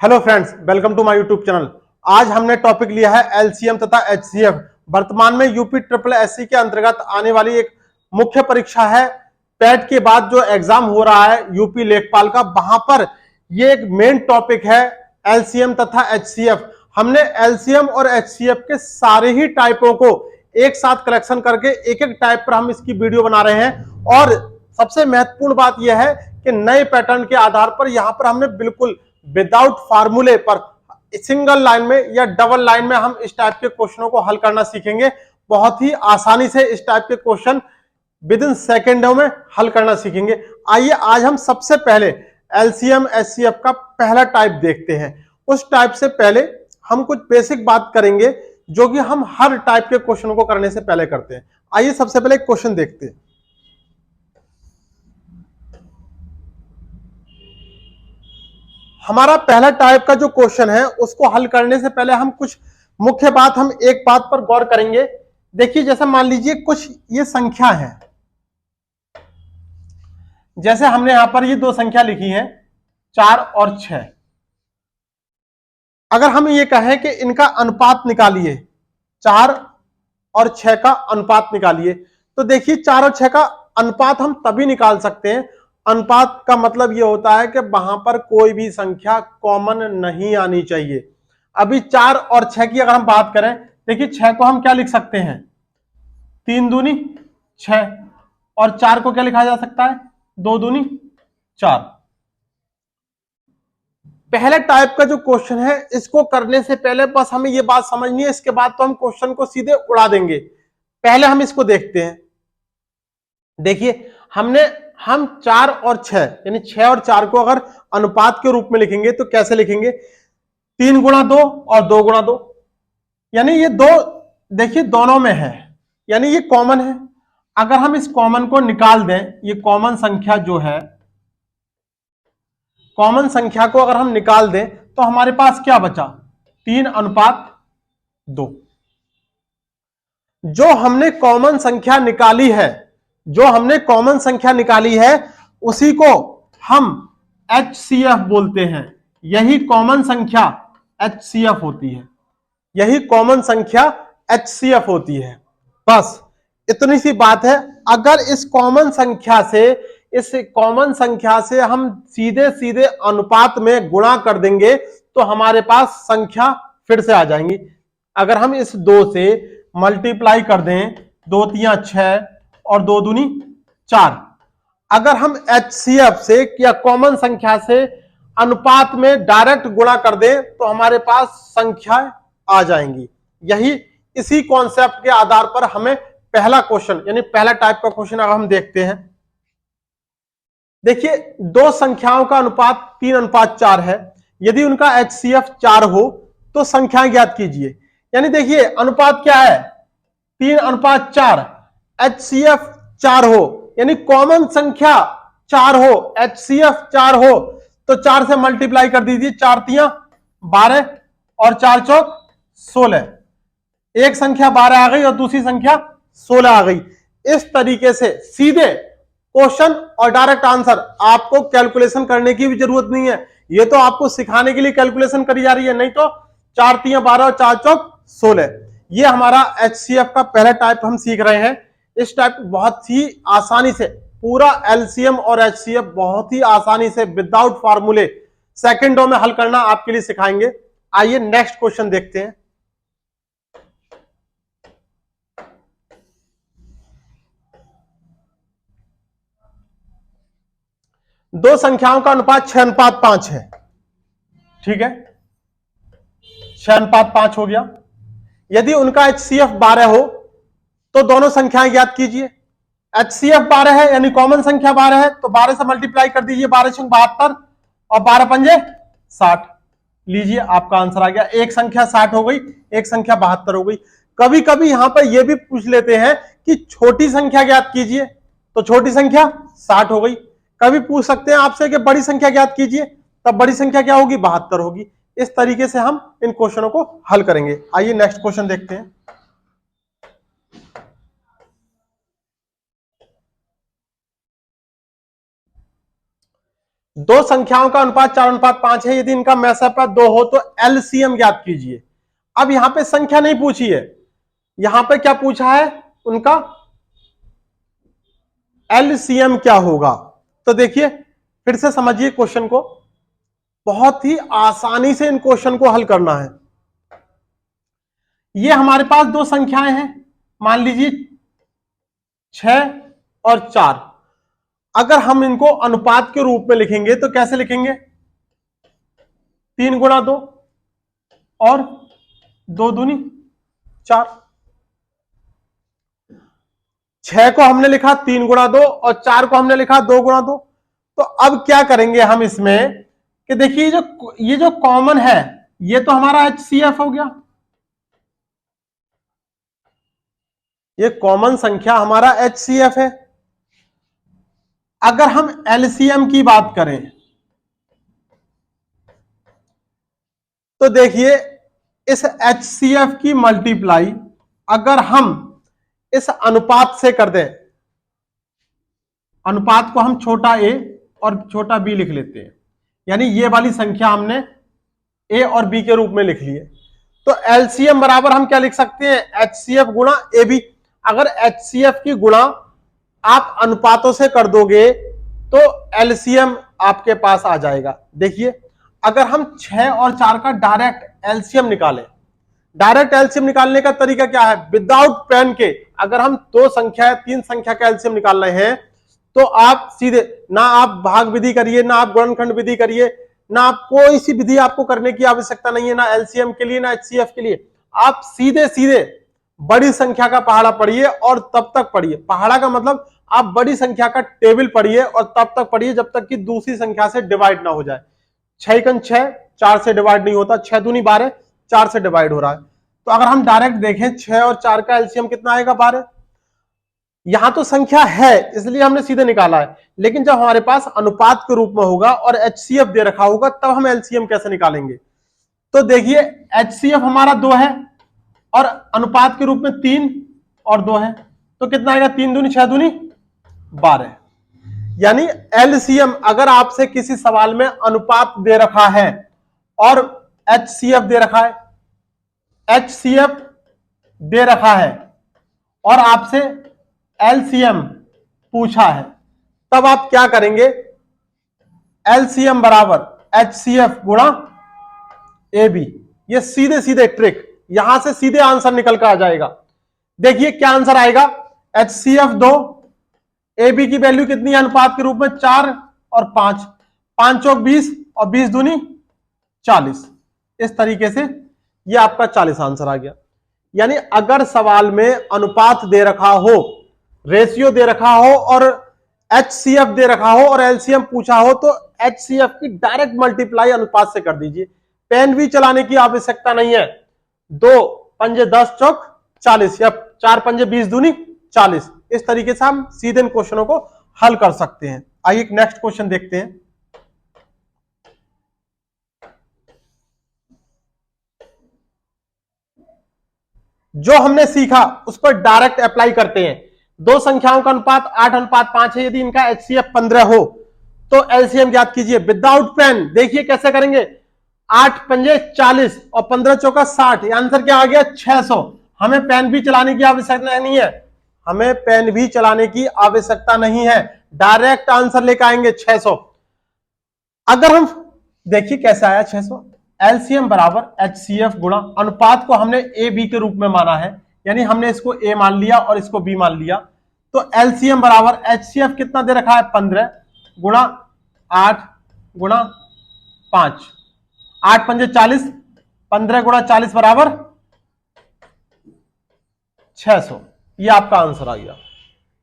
Hello friends, welcome to my YouTube channel. आज हमने topic लिया है एलसीएम तथा एचसीएफ। वर्तमान में यूपी ट्रिपल एससी के अंतर्गत आने वाली एक मुख्य परीक्षा है। पेट के बाद जो एग्जाम हो रहा है यूपी लेखपाल का, वहां पर ये एक मेन टॉपिक है एलसीएम तथा एचसीएफ। हमने एलसीएम और एचसीएफ के सारे ही टाइपों को एक साथ कलेक्शन करके एक एक टाइप पर हम इसकी वीडियो बना रहे हैं। और सबसे महत्वपूर्ण बात यह है कि नए पैटर्न के आधार पर यहां पर हमने बिल्कुल विदाउट फार्मूले पर सिंगल लाइन में या डबल लाइन में हम इस टाइप के क्वेश्चनों को हल करना सीखेंगे। बहुत ही आसानी से इस टाइप के क्वेश्चन विद इन सेकेंडों में हल करना सीखेंगे। आइए आज हम सबसे पहले एलसीएम एचसीएफ का पहला टाइप देखते हैं। उस टाइप से पहले हम कुछ बेसिक बात करेंगे जो कि हम हर टाइप के क्वेश्चन को करने से पहले करते हैं। आइए सबसे पहले एक क्वेश्चन देखते हैं। हमारा पहला टाइप का जो क्वेश्चन है उसको हल करने से पहले हम कुछ मुख्य बात, हम एक बात पर गौर करेंगे। देखिए, जैसे मान लीजिए कुछ ये संख्या है, जैसे हमने यहां पर ये दो संख्या लिखी है 4 और 6। अगर हम ये कहें कि इनका अनुपात निकालिए, 4 और 6 का अनुपात निकालिए, तो देखिए 4 और 6 का अनुपात हम तभी निकाल सकते हैं। अनुपात का मतलब यह होता है कि वहां पर कोई भी संख्या कॉमन नहीं आनी चाहिए। अभी 4 और 6 की अगर हम बात करें, देखिए 6 को हम क्या लिख सकते हैं, 3 दूनी 6, और 4 को क्या लिखा जा सकता है, 2 दूनी 4। पहले टाइप का जो क्वेश्चन है इसको करने से पहले बस हमें ये बात समझनी है, इसके बाद तो हम क्वेश्चन को सीधे उड़ा देंगे। पहले हम इसको देखते हैं। देखिए हम 4 और 6 यानी 6 और 4 को अगर अनुपात के रूप में लिखेंगे तो कैसे लिखेंगे, 3 गुणा 2 और 2 गुणा 2, यानी ये दो देखिए दोनों में है, यानी ये कॉमन है। अगर हम इस कॉमन को निकाल दें, ये कॉमन संख्या जो है, कॉमन संख्या को अगर हम निकाल दें तो हमारे पास क्या बचा, 3:2। जो हमने कॉमन संख्या निकाली है, जो हमने कॉमन संख्या निकाली है उसी को हम एचसीएफ बोलते हैं। यही कॉमन संख्या एचसीएफ होती है, यही कॉमन संख्या एचसीएफ होती है। बस इतनी सी बात है। अगर इस कॉमन संख्या से हम सीधे सीधे अनुपात में गुणा कर देंगे तो हमारे पास संख्या फिर से आ जाएंगी। अगर हम इस 2 से मल्टीप्लाई कर दें, 2 तिया 6 और 2 दूनी 4, अगर हम एचसीएफ से या कॉमन संख्या से अनुपात में डायरेक्ट गुणा कर दें तो हमारे पास संख्या आ जाएंगी। यही इसी कॉन्सेप्ट के आधार पर हमें पहला क्वेश्चन यानी पहला टाइप का क्वेश्चन अगर हम देखते हैं। देखिए, दो संख्याओं का अनुपात 3:4 है। यदि उनका एचसीएफ 4 हो तो संख्या ज्ञात कीजिए। यानी देखिए अनुपात क्या है, 3:4, एचसीएफ 4 हो, यानी कॉमन संख्या 4 हो, एचसीएफ 4 हो तो 4 से मल्टीप्लाई कर दीजिए, 4 तिया 12 और 4 चौक 16। एक संख्या 12 आ गई और दूसरी संख्या 16 आ गई। इस तरीके से सीधे क्वेश्चन और डायरेक्ट आंसर, आपको कैलकुलेशन करने की भी जरूरत नहीं है। ये तो आपको सिखाने के लिए कैलकुलेशन करी जा रही है, नहीं तो 4 तिया 12 और 4 चौक 16। ये हमारा एचसीएफ का पहला टाइप हम सीख रहे हैं। इस टाइप बहुत ही आसानी से पूरा एलसीएम और एचसीएफ बहुत ही आसानी से विदाउट फार्मूले सेकंडों में हल करना आपके लिए सिखाएंगे। आइए नेक्स्ट क्वेश्चन देखते हैं। दो संख्याओं का अनुपात 6:5 है। ठीक है, 6:5 हो गया। यदि उनका एचसीएफ 12 हो तो दोनों संख्याएं ज्ञात कीजिए। एचसीएफ 12 है यानी कॉमन संख्या 12 है तो 12 से मल्टीप्लाई कर दीजिए, 12 छंग 72 और 12 पंजे 60। लीजिए आपका आंसर आ गया। एक संख्या 60 हो गई, एक संख्या 72 हो गई। कभी कभी यहां पर यह भी पूछ लेते हैं कि छोटी संख्या ज्ञात कीजिए, तो छोटी संख्या 60 हो गई। कभी पूछ सकते हैं आपसे कि बड़ी संख्या ज्ञात कीजिए, तब बड़ी संख्या क्या होगी, 72 होगी। इस तरीके से हम इन क्वेश्चनों को हल करेंगे। आइए नेक्स्ट क्वेश्चन देखते हैं। दो संख्याओं का अनुपात 4:5 है, यदि इनका मैसअप 2 हो तो एलसीएम ज्ञात कीजिए। अब यहां पे संख्या नहीं पूछी है, यहां पे क्या पूछा है, उनका एलसीएम क्या होगा। तो देखिए फिर से समझिए क्वेश्चन को, बहुत ही आसानी से इन क्वेश्चन को हल करना है। ये हमारे पास दो संख्याएं हैं, मान लीजिए 6 और 4। अगर हम इनको अनुपात के रूप में लिखेंगे तो कैसे लिखेंगे, 3 गुणा 2 और 2 दूनी 4। 6 को हमने लिखा 3 गुणा 2 और 4 को हमने लिखा 2 गुणा 2। तो अब क्या करेंगे हम इसमें कि देखिए ये जो कॉमन है ये तो हमारा HCF हो गया, ये कॉमन संख्या हमारा HCF है। अगर हम LCM की बात करें तो देखिए इस HCF की मल्टीप्लाई अगर हम इस अनुपात से कर दें, अनुपात को हम छोटा a और छोटा b लिख लेते हैं, यानी ये वाली संख्या हमने a और b के रूप में लिख ली है। तो LCM बराबर हम क्या लिख सकते हैं, HCF गुणा AB। अगर HCF की गुणा आप अनुपातों से कर दोगे तो LCM आपके पास आ जाएगा। देखिए अगर हम 6 और 4 का डायरेक्ट LCM निकालें, डायरेक्ट LCM निकालने का तरीका क्या है, विदाउट पेन के अगर हम दो संख्या 3 संख्या का LCM निकाल रहे हैं तो आप सीधे, ना आप भाग विधि करिए, ना आप गुणनखंड विधि करिए, ना आप कोई सी विधि आपको करने की आवश्यकता नहीं है, ना LCM के लिए ना HCF के लिए। आप सीधे सीधे बड़ी संख्या का पहाड़ा पढ़िए और तब तक पढ़िए। पहाड़ा का मतलब आप बड़ी संख्या का टेबल पढ़िए और तब तक पढ़िए जब तक कि दूसरी संख्या से डिवाइड ना हो जाए। 6×6 4 से डिवाइड नहीं होता, 6 दूनी 12 4 से डिवाइड हो रहा है। तो अगर हम डायरेक्ट देखें 6 और 4 का LCM कितना आएगा, 12। यहां तो संख्या है इसलिए हमने सीधे निकाला है, लेकिन जब हमारे पास अनुपात के रूप में होगा और HCF दे रखा होगा तब हम LCM कैसे निकालेंगे। तो देखिए HCF हमारा 2 है और अनुपात के रूप में 3 और 2 है, तो कितना आएगा, 3 दूनी 6 दूनी 12। यानी LCM अगर आपसे किसी सवाल में अनुपात दे रखा है और HCF दे रखा है, HCF दे रखा है और आपसे LCM पूछा है, तब आप क्या करेंगे, LCM बराबर HCF गुणा AB। ये सीधे सीधे ट्रिक, यहां से सीधे आंसर निकल कर आ जाएगा। देखिए क्या आंसर आएगा, HCF 2, AB की वैल्यू कितनी है अनुपात के रूप में, 4 और 5, 5 चौक 20 और 20 दूनी 40। इस तरीके से ये आपका 40 आंसर आ गया। यानी अगर सवाल में अनुपात दे रखा हो, रेशियो दे रखा हो और HCF दे रखा हो और LCM पूछा हो तो HCF की डायरेक्ट मल्टीप्लाई अनुपात से कर दीजिए। पेन भी चलाने की आवश्यकता नहीं है। 2 पंजे 10 चौक 40 या 4 पंजे 20 दूनी 40। इस तरीके से हम सीधे इन क्वेश्चनों को हल कर सकते हैं। आइए नेक्स्ट क्वेश्चन देखते हैं। जो हमने सीखा उस पर डायरेक्ट अप्लाई करते हैं। दो संख्याओं का अनुपात 8:5 है, यदि इनका HCF 15 हो तो LCM ज्ञात कीजिए विदाउट पेन। देखिए कैसे करेंगे, 8 पंजे 40 और 15 चौका 60, आंसर क्या आ गया, 600। हमें पेन भी चलाने की आवश्यकता नहीं है, हमें पेन भी चलाने की आवश्यकता नहीं है, डायरेक्ट आंसर लेकर आएंगे 600। अगर हम देखिए कैसे आया 600, LCM बराबर HCF गुणा अनुपात को हमने AB के रूप में माना है, यानी हमने इसको A मान लिया और इसको B मान लिया। तो LCM बराबर HCF कितना दे रखा है, 15 गुणा 8 गुणा 5, 8 पंजे 40, 15 गुणा 40 बराबर 600। ये आपका आंसर आ गया।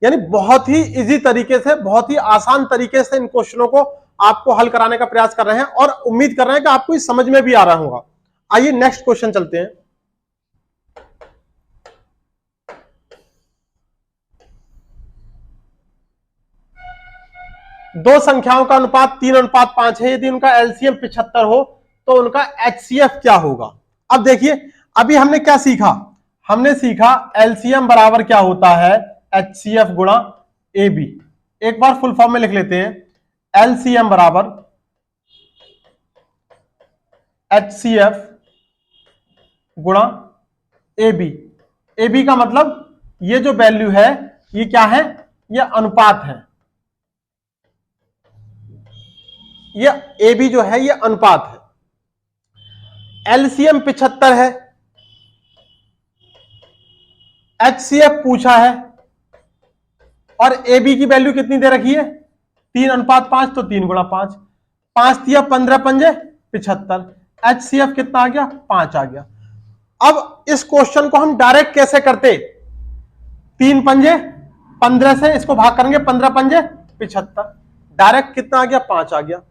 यानी बहुत ही इजी तरीके से, बहुत ही आसान तरीके से इन क्वेश्चनों को आपको हल कराने का प्रयास कर रहे हैं और उम्मीद कर रहे हैं कि आपको इस समझ में भी आ रहा होगा। आइए नेक्स्ट क्वेश्चन चलते हैं। दो संख्याओं का अनुपात 3:5 है, यदि उनका LCM 75 हो तो उनका HCF क्या होगा। अब देखिए अभी हमने क्या सीखा, हमने सीखा LCM बराबर क्या होता है, HCF गुणा AB। एक बार फुल फॉर्म में लिख लेते हैं, LCM बराबर HCF गुणा AB। AB का मतलब ये जो वैल्यू है ये क्या है, ये अनुपात है। ये AB जो है ये अनुपात है। LCM 75 है, HCF पूछा है और AB की वैल्यू कितनी दे रखी है, 3:5, तो 3 गुणा 5, 5 दिया 15 पंजे 75, HCF कितना आ गया, 5 आ गया। अब इस क्वेश्चन को हम डायरेक्ट कैसे करते, 3 पंजे 15 से इसको भाग करेंगे, 15 पंजे 75, डायरेक्ट कितना आ गया, 5 आ गया।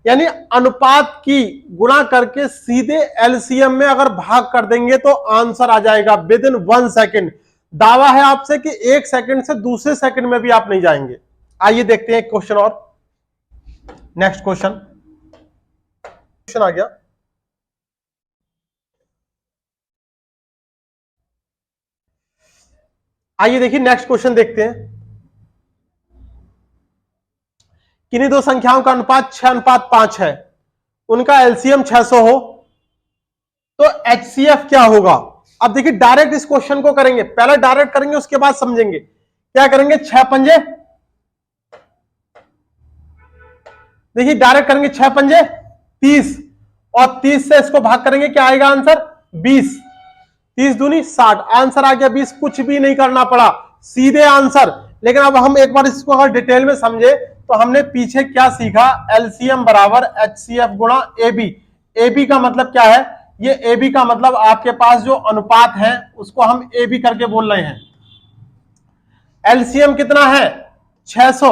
यानी अनुपात की गुणा करके सीधे एलसीएम में अगर भाग कर देंगे तो आंसर आ जाएगा विद इन 1 सेकेंड। दावा है आपसे कि 1 सेकंड से दूसरे सेकंड में भी आप नहीं जाएंगे। आइए देखते हैं एक क्वेश्चन और, नेक्स्ट क्वेश्चन आ गया। आइए देखिए नेक्स्ट क्वेश्चन देखते हैं। किन्हीं दो संख्याओं का अनुपात 6:5 है, उनका एलसीएम 600 हो तो एचसीएफ क्या होगा। अब देखिए डायरेक्ट इस क्वेश्चन को करेंगे, पहले डायरेक्ट करेंगे उसके बाद समझेंगे। क्या करेंगे, 6 पंजे, देखिए डायरेक्ट करेंगे 6 पंजे 30 और 30 से इसको भाग करेंगे, क्या आएगा आंसर 20, 30 दूनी 60, आंसर आ गया 20। कुछ भी नहीं करना पड़ा, सीधे आंसर। लेकिन अब हम एक बार इसको अगर डिटेल में समझे तो हमने पीछे क्या सीखा, एलसीएम बराबर एचसीएफ गुणा एबी। एबी का मतलब क्या है, ये एबी का मतलब आपके पास जो अनुपात है उसको हम एबी करके बोल रहे हैं। एलसीएम कितना है 600,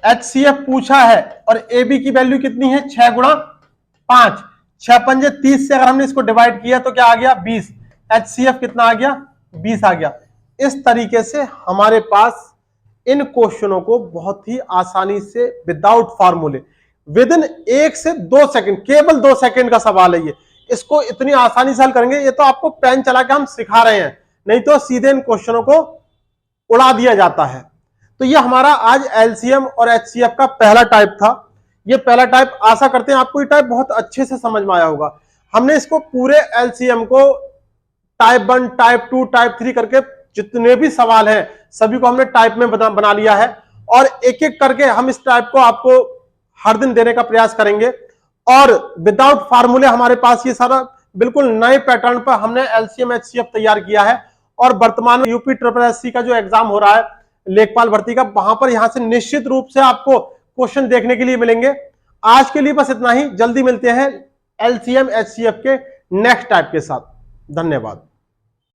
एचसीएफ पूछा है और एबी की वैल्यू कितनी है 6 गुणा 5, 6 पंजे 30 से अगर हमने इसको डिवाइड किया तो क्या आ गया 20, एचसीएफ कितना आ गया 20 आ गया। इस तरीके से हमारे पास इन क्वेश्चनों को बहुत ही आसानी से विदाउट फार्मूले विद इन 1 से 2 सेकंड, केवल 2 सेकंड का सवाल है ये, इसको इतनी आसानी से हल करेंगे। ये तो आपको पेन चला के हम सिखा रहे हैं, नहीं तो सीधे इन क्वेश्चनों को उड़ा दिया जाता है। तो ये हमारा आज एलसीएम और एचसीएफ का पहला टाइप था। ये पहला टाइप, आशा करते हैं आपको ये टाइप बहुत अच्छे से समझ में आया होगा। हमने इसको पूरे एलसीएम को टाइप 1, टाइप 2, टाइप 3 करके जितने भी सवाल हैं सभी को हमने टाइप में बना लिया है और एक एक करके हम इस टाइप को आपको हर दिन देने का प्रयास करेंगे। और विदाउट फार्मूले हमारे पास ये सारा बिल्कुल नए पैटर्न पर हमने एलसीएम एचसीएफ तैयार किया है। और वर्तमान में यूपी ट्रिपल एससी का जो एग्जाम हो रहा है लेखपाल भर्ती का, वहां पर यहां से निश्चित रूप से आपको क्वेश्चन देखने के लिए मिलेंगे। आज के लिए बस इतना ही, जल्दी मिलते हैं एलसीएम एचसीएफ के नेक्स्ट टाइप के साथ। धन्यवाद।